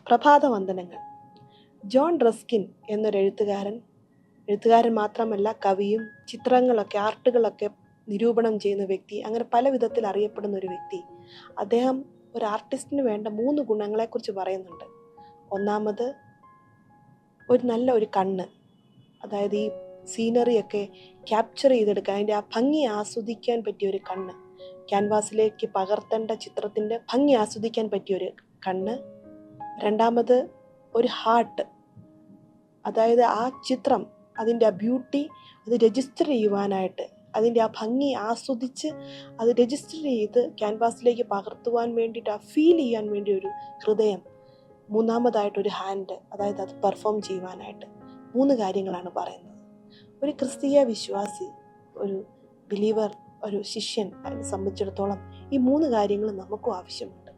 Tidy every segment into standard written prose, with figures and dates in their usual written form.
പ്രഭാതവന്ദനങ്ങൾ. John Ruskin എന്നൊരു എഴുത്തുകാരൻ മാത്രമല്ല, കവിയും ചിത്രങ്ങളൊക്കെ ആർട്ടുകളൊക്കെ നിരൂപണം ചെയ്യുന്ന വ്യക്തി, അങ്ങനെ പല വിധത്തിൽ അറിയപ്പെടുന്ന ഒരു വ്യക്തി. അദ്ദേഹം ഒരു ആർട്ടിസ്റ്റിന് വേണ്ട 3 ഗുണങ്ങളെക്കുറിച്ച് പറയുന്നുണ്ട്. ഒന്നാമത്, നല്ല ഒരു കണ്ണ്. അതായത് ഈ സീനറിയൊക്കെ ക്യാപ്ചർ ചെയ്തെടുക്കാൻ, അതിൻ്റെ ആ ഭംഗി ആസ്വദിക്കാൻ പറ്റിയ ഒരു കണ്ണ്, ക്യാൻവാസിലേക്ക് പകർത്തേണ്ട ചിത്രത്തിൻ്റെ ഭംഗി ആസ്വദിക്കാൻ പറ്റിയൊരു കണ്ണ്. രണ്ടാമത്, ഒരു ഹാർട്ട്. അതായത് ആ ചിത്രം, അതിൻ്റെ ആ ബ്യൂട്ടി അത് രജിസ്റ്റർ ചെയ്യുവാനായിട്ട്, അതിൻ്റെ ആ ഭംഗി ആസ്വദിച്ച് അത് രജിസ്റ്റർ ചെയ്ത് ക്യാൻവാസിലേക്ക് പകർത്തുവാൻ വേണ്ടിയിട്ട്, ആ ഫീൽ ചെയ്യാൻ വേണ്ടി ഒരു ഹൃദയം. മൂന്നാമതായിട്ടൊരു ഹാൻഡ്, അതായത് അത് പെർഫോം ചെയ്യുവാനായിട്ട്. 3 കാര്യങ്ങളാണ് പറയുന്നത്. ഒരു ക്രിസ്തീയ വിശ്വാസി, ഒരു ബിലീവർ, ഒരു ശിഷ്യൻ സംബന്ധിച്ചിടത്തോളം ഈ 3 കാര്യങ്ങൾ നമുക്കും ആവശ്യമുണ്ട്.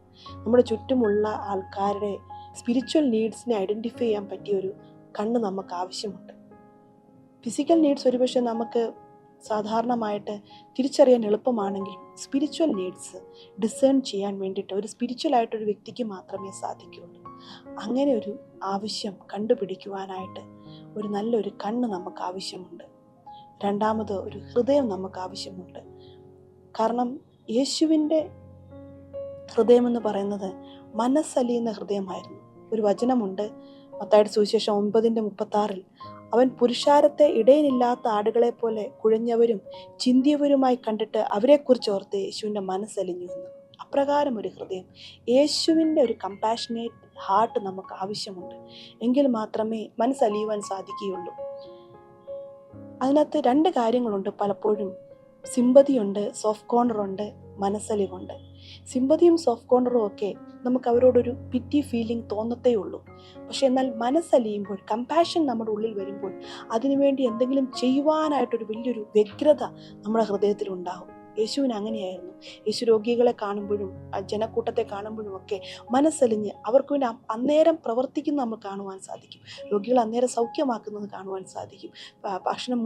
നമ്മുടെ ചുറ്റുമുള്ള ആൾക്കാരുടെ സ്പിരിച്വൽ നീഡ്സിനെ ഐഡൻറ്റിഫൈ ചെയ്യാൻ പറ്റിയൊരു കണ്ണ് നമുക്ക് ആവശ്യമുണ്ട്. ഫിസിക്കൽ നീഡ്സ് ഒരുപക്ഷെ നമുക്ക് സാധാരണമായിട്ട് തിരിച്ചറിയാൻ എളുപ്പമാണെങ്കിൽ, സ്പിരിച്വൽ നീഡ്സ് ഡിസേൺ ചെയ്യാൻ വേണ്ടിയിട്ട് ഒരു സ്പിരിച്വലായിട്ടൊരു വ്യക്തിക്ക് മാത്രമേ സാധിക്കുകയുള്ളൂ. അങ്ങനെ ഒരു ആവശ്യം കണ്ടുപിടിക്കുവാനായിട്ട് നല്ലൊരു കണ്ണ് നമുക്ക് ആവശ്യമുണ്ട്. രണ്ടാമത്, ഒരു ഹൃദയം നമുക്ക് ആവശ്യമുണ്ട്. കാരണം യേശുവിൻ്റെ ഹൃദയമെന്ന് പറയുന്നത് മനസ്സലിയുന്ന ഹൃദയമായിരുന്നു. ഒരു വചനമുണ്ട്, മത്തായിയുടെ സുവിശേഷം 9:36, അവൻ പുരുഷാരത്തെ ഇടയിലില്ലാത്ത ആടുകളെ പോലെ കുഴഞ്ഞവരും ചിന്തിയവരുമായി കണ്ടിട്ട് അവരെക്കുറിച്ച് ഓർത്ത് യേശുവിൻ്റെ മനസ്സലിഞ്ഞു എന്ന്. അപ്രകാരം ഒരു ഹൃദയം, യേശുവിൻ്റെ ഒരു കമ്പാഷനേറ്റ് ഹാർട്ട് നമുക്ക് ആവശ്യമുണ്ട്. എങ്കിൽ മാത്രമേ മനസ്സലിയുവാൻ സാധിക്കുകയുള്ളൂ. അതിനകത്ത് 2 കാര്യങ്ങളുണ്ട്. പലപ്പോഴും സിമ്പതിയുണ്ട്, സോഫ്റ്റ് കോർണറുണ്ട്, മനസ്സലിവുണ്ട്. സിമ്പതിയും സോഫ്റ്റ് കോർണറും ഒക്കെ നമുക്ക് അവരോടൊരു പിറ്റി ഫീലിംഗ് തോന്നത്തേ ഉള്ളൂ. പക്ഷെ എന്നാൽ മനസ്സലിയുമ്പോൾ, കമ്പാഷൻ നമ്മുടെ ഉള്ളിൽ വരുമ്പോൾ, അതിനുവേണ്ടി എന്തെങ്കിലും ചെയ്യുവാനായിട്ടൊരു വലിയൊരു വ്യഗ്രത നമ്മുടെ ഹൃദയത്തിൽ ഉണ്ടാകും. യേശുവിന് അങ്ങനെയായിരുന്നു. യേശു രോഗികളെ കാണുമ്പോഴും ജനക്കൂട്ടത്തെ കാണുമ്പോഴും ഒക്കെ മനസ്സലിഞ്ഞ് അവർക്ക് വേണ്ടി അന്നേരം പ്രവർത്തിക്കുന്നത് നമ്മൾ കാണുവാൻ സാധിക്കും. രോഗികൾ അന്നേരം സൗഖ്യമാക്കുന്നത് കാണുവാൻ സാധിക്കും.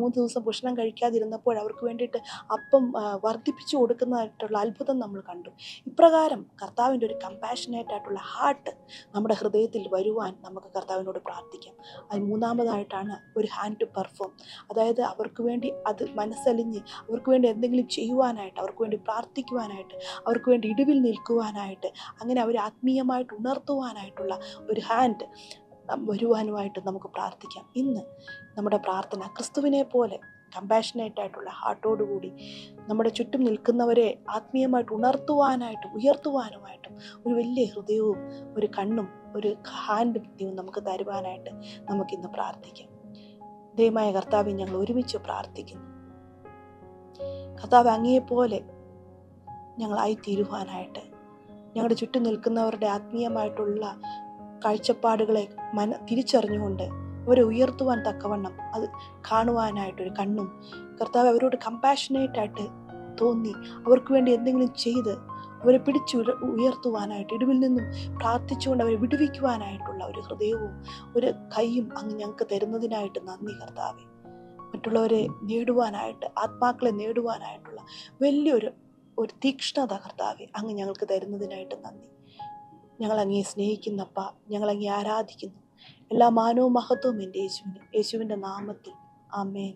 3 ദിവസം ഭക്ഷണം കഴിക്കാതിരുന്നപ്പോൾ അവർക്ക് വേണ്ടിയിട്ട് അപ്പം വർദ്ധിപ്പിച്ചു കൊടുക്കുന്നതായിട്ടുള്ള അത്ഭുതം നമ്മൾ കണ്ടു. ഇപ്രകാരം കർത്താവിൻ്റെ ഒരു കമ്പാഷനേറ്റ് ആയിട്ടുള്ള ഹാർട്ട് നമ്മുടെ ഹൃദയത്തിൽ വരുവാൻ നമുക്ക് കർത്താവിനോട് പ്രാർത്ഥിക്കാം. അത് മൂന്നാമതായിട്ടാണ് ഒരു ഹാൻഡ് ടു പെർഫോം. അതായത് അവർക്ക് വേണ്ടി അത് മനസ്സലിഞ്ഞ് അവർക്ക് വേണ്ടി എന്തെങ്കിലും ചെയ്യുവാനായിട്ട്, അവർക്ക് വേണ്ടി പ്രാർത്ഥിക്കുവാനായിട്ട്, അവർക്ക് വേണ്ടി ഇടിവിൽ നിൽക്കുവാനായിട്ട്, അങ്ങനെ അവരെ ആത്മീയമായിട്ട് ഉണർത്തുവാനായിട്ടുള്ള ഒരു ഹാൻഡ് വരുവാനുമായിട്ട് നമുക്ക് പ്രാർത്ഥിക്കാം. ഇന്ന് നമ്മുടെ പ്രാർത്ഥന ക്രിസ്തുവിനെ പോലെ കമ്പാഷനേറ്റ് ആയിട്ടുള്ള ഹാർട്ടോടുകൂടി നമ്മുടെ ചുറ്റും നിൽക്കുന്നവരെ ആത്മീയമായിട്ട് ഉണർത്തുവാനായിട്ടും ഉയർത്തുവാനുമായിട്ടും ഒരു വലിയ ഹൃദയവും ഒരു കണ്ണും ഒരു ഹാൻഡും ദൈവം നമുക്ക് തരുവാനായിട്ട് നമുക്കിന്ന് പ്രാർത്ഥിക്കാം. ദൈവമായ കർത്താവെ, ഞങ്ങൾ ഒരുമിച്ച് പ്രാർത്ഥിക്കുന്നു. കർത്താവ്, അങ്ങയെപ്പോലെ ഞങ്ങളായി തീരുവാനായിട്ട്, ഞങ്ങളുടെ ചുറ്റും നിൽക്കുന്നവരുടെ ആത്മീയമായിട്ടുള്ള കാഴ്ചപ്പാടുകളെ തിരിച്ചറിഞ്ഞുകൊണ്ട് അവരെ ഉയർത്തുവാൻ തക്കവണ്ണം അത് കാണുവാനായിട്ടൊരു കണ്ണും, കർത്താവ് അവരോട് കമ്പാഷനേറ്റ് ആയിട്ട് തോന്നി അവർക്ക് വേണ്ടി എന്തെങ്കിലും ചെയ്ത് അവരെ പിടിച്ചു ഉയർത്തുവാനായിട്ട്, ഇടിവിൽ നിന്നും പ്രാർത്ഥിച്ചുകൊണ്ട് അവരെ വിടുവിക്കുവാനായിട്ടുള്ള ഒരു ഹൃദയവും ഒരു കൈയും അങ്ങ് ഞങ്ങൾക്ക് തരുന്നതിനായിട്ട് നന്ദി കർത്താവേ. മറ്റുള്ളവരെ നേടുവാനായിട്ട്, ആത്മാക്കളെ നേടുവാനായിട്ടുള്ള വലിയൊരു തീക്ഷ്ണത കർത്താവേ അങ്ങ് ഞങ്ങൾക്ക് തരുന്നതിനായിട്ട് നന്ദി. ഞങ്ങൾ അങ്ങയെ സ്നേഹിക്കുന്നപ്പ, ഞങ്ങൾ അങ്ങയെ ആരാധിക്കുന്നു. എല്ലാ മാനവും മഹത്വവും എൻ്റെ യേശുവിൻ്റെ നാമത്തിൽ. ആമേൻ.